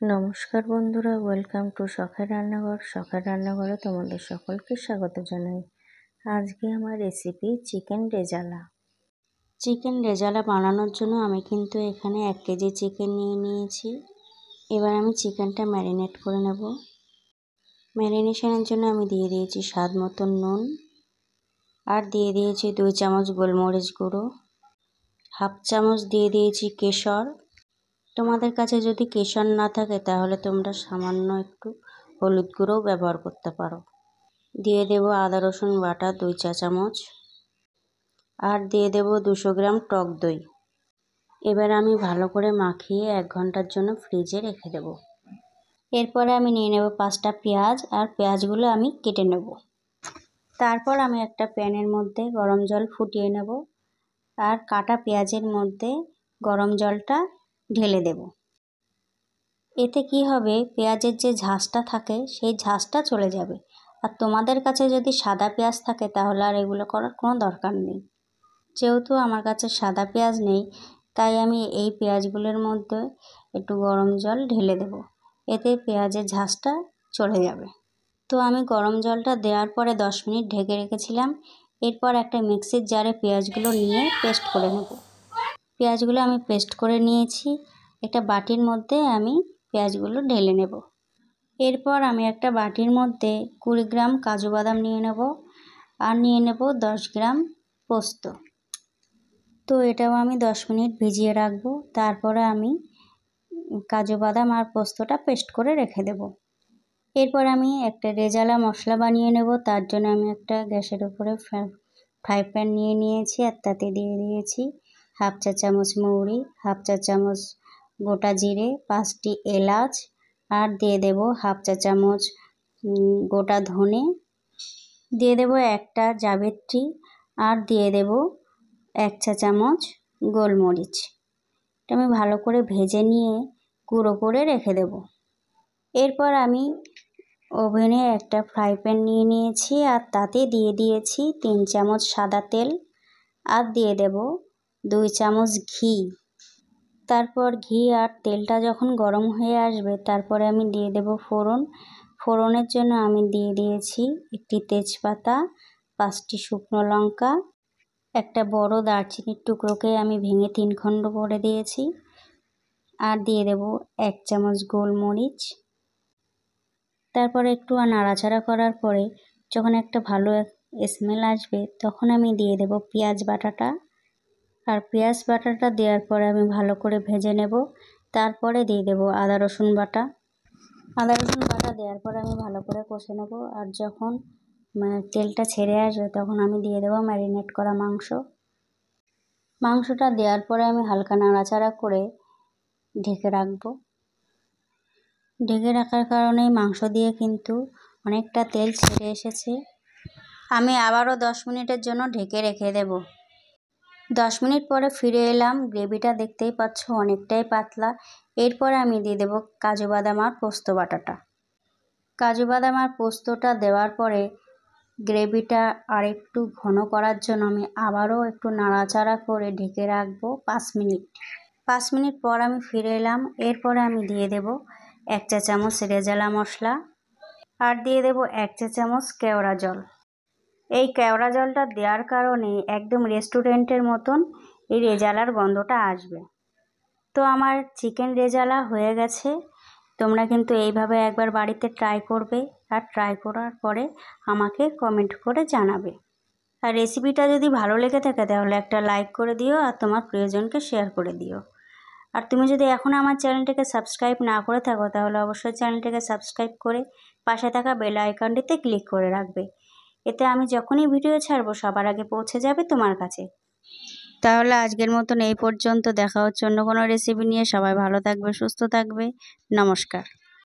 নমস্কার বন্ধুরা, welcome to শখের রান্নাঘর। শখের রান্নাঘরে তোমাদের সকলকে স্বাগত জানাই। আজকে আমার recipe chicken rezala. Chicken rezala বানানোর জন্য আমি কিন্তু এখানে 1 কেজি চিকেন নিয়ে নিয়েছি। এবার আমি চিকেনটা ম্যারিনেট করে নেব। ম্যারিনেশনের জন্য আমি দিয়ে দিয়েছি স্বাদ মতন নুন, আর দিয়ে দিয়েছি 2 চামচ গোলমরিচ গুঁড়ো, হাফ চামচ দিয়ে দিয়েছি কেশর। তোমাদের কাছে যদি কেশর না থাকে তাহলে তোমরা সামান্য একটু হলুদ গুঁড়োও ব্যবহার করতে পারো। দিয়ে দেব আদা রসুন বাটা 2 চা চামচ, আর দিয়ে দেব 200 গ্রাম টক দই। এবার আমি ভালো করে মাখিয়ে 1 ঘন্টার জন্য ফ্রিজে রেখে দেব। এরপরে আমি নিয়ে নেব 5টা পেঁয়াজ, আর পেঁয়াজগুলো আমি কেটে নেব। তারপর আমি একটা প্যানের মধ্যে গরম জল ফুটিয়ে নেব, আর কাটা পেঁয়াজের মধ্যে গরম জলটা ঢেলে দেব। এতে কি হবে, পেঁয়াজের যে ঝাঁসটা থাকে সেই ঝাঁসটা চলে যাবে। আর তোমাদের কাছে যদি সাদা পেঁয়াজ থাকে তাহলে আর এগুলো করার কোনো দরকার নেই। যেহেতু আমার কাছে সাদা পেঁয়াজ নেই, তাই আমি এই পেঁয়াজগুলোর মধ্যে একটু গরম জল ঢেলে দেব। এতে পেঁয়াজের ঝাঁসটা চলে যাবে। তো আমি গরম জলটা দেওয়ার পরে 10 মিনিট ঢেকে রেখেছিলাম। এরপর একটা মিক্সির জারে পেঁয়াজগুলো নিয়ে পেস্ট করে নেব। পেঁয়াজগুলো আমি পেস্ট করে নিয়েছি। একটা বাটির মধ্যে আমি পেঁয়াজগুলো ঢেলে নেব। এরপর আমি একটা বাটির মধ্যে 20 গ্রাম কাজু বাদাম নিয়ে নেব, আর নিয়ে নেব 10 গ্রাম পোস্ত। তো এটাও আমি 10 মিনিট ভিজিয়ে রাখবো। তারপরে আমি কাজু বাদাম আর পোস্তটা পেস্ট করে রেখে দেব। এরপর আমি একটা রেজালা মশলা বানিয়ে নেব। তার জন্য আমি একটা গ্যাসের উপরে ফ্রাই প্যান নিয়ে নিয়েছি, আর তাতে দিয়ে দিয়েছি হাফ চা চামচ মৌরি, হাফ চা চামচ গোটা জিরে, 5টি এলাচ, আর দিয়ে দেব হাফ চা চামচ গোটা ধনে, দিয়ে দেব একটা জাবিত্রী, আর দিয়ে দেব 1 চা চামচ গোলমরিচ। এটা আমি ভালো করে ভেজে নিয়ে গুঁড়ো করে রেখে দেব। এরপর আমি ওভেনে একটা ফ্রাই প্যান নিয়ে নিয়েছি, আর তাতে দিয়ে দিয়েছি 3 চামচ সাদা তেল, আর দিয়ে দেব 2 চামচ ঘি। তারপর ঘি আর তেলটা যখন গরম হয়ে আসবে, তারপরে আমি দিয়ে দেব ফোড়ন। ফোড়নের জন্য আমি দিয়ে দিয়েছি একটি তেজপাতা, 5টি শুকনো লঙ্কা, একটা বড় দারচিনির টুকরোকে আমি ভেঙে 3 খণ্ড করে দিয়েছি, আর দিয়ে দেব 1 চামচ গোলমরিচ। তারপরে একটু নাড়াচাড়া করার পরে যখন একটা ভালো স্মেল আসবে, তখন আমি দিয়ে দেব পেঁয়াজ বাটাটা। আর পেঁয়াজ বাটাটা দেওয়ার পরে আমি ভালো করে ভেজে নেব। তারপরে দিয়ে দেব আদা রসুন বাটা। আদা রসুন বাটা দেওয়ার পরে আমি ভালো করে কষে নেব। আর যখন তেলটা ছেড়ে আসবে, তখন আমি দিয়ে দেব ম্যারিনেট করা মাংস। মাংসটা দেওয়ার পরে আমি হালকা নাড়াচাড়া করে ঢেকে রাখবো। ঢেকে রাখার কারণে মাংস দিয়ে কিন্তু অনেকটা তেল ছেড়ে এসেছে। আমি আবারও 10 মিনিটের জন্য ঢেকে রেখে দেব। 10 মিনিট পরে ফিরে এলাম। গ্রেভিটা দেখতেই পাচ্ছ অনেকটাই পাতলা। এরপরে আমি দিয়ে দেব কাজু বাদাম আর পোস্ত বাটাটা। কাজু বাদাম আর পোস্তটা দেওয়ার পরে গ্রেভিটা আরেকটু ঘন করার জন্য আমি আবারও একটু নাড়াচাড়া করে ঢেকে রাখবো 5 মিনিট। 5 মিনিট পর আমি ফিরে এলাম। এরপরে আমি দিয়ে দেব 1 চা চামচ রেজালা মশলা, আর দিয়ে দেব 1 চা চামচ কেওড়া জল। এই কেওড়া জলটা দেওয়ার কারণে একদম রেস্টুরেন্টের মতন এই রেজালার গন্ধটা আসবে। তো আমার চিকেন রেজালা হয়ে গেছে। তোমরা কিন্তু এইভাবে একবার বাড়িতে ট্রাই করবে, আর ট্রাই করার পরে আমাকে কমেন্ট করে জানাবে। আর রেসিপিটা যদি ভালো লেগে থাকে তাহলে একটা লাইক করে দিও, আর তোমার প্রিয়জনকে শেয়ার করে দিও। আর তুমি যদি এখন আমার চ্যানেলটাকে সাবস্ক্রাইব না করে থাকো, তাহলে অবশ্যই চ্যানেলটাকে সাবস্ক্রাইব করে পাশে থাকা বেল আইকনটিতে ক্লিক করে রাখবে। এতে আমি যখনই ভিডিও ছাড়বো সবার আগে পৌঁছে যাবে তোমার কাছে। তাহলে আজকের মতন এই পর্যন্ত। দেখা হচ্ছে অন্য কোনো রেসিপি নিয়ে। সবাই ভালো থাকবে, সুস্থ থাকবে। নমস্কার।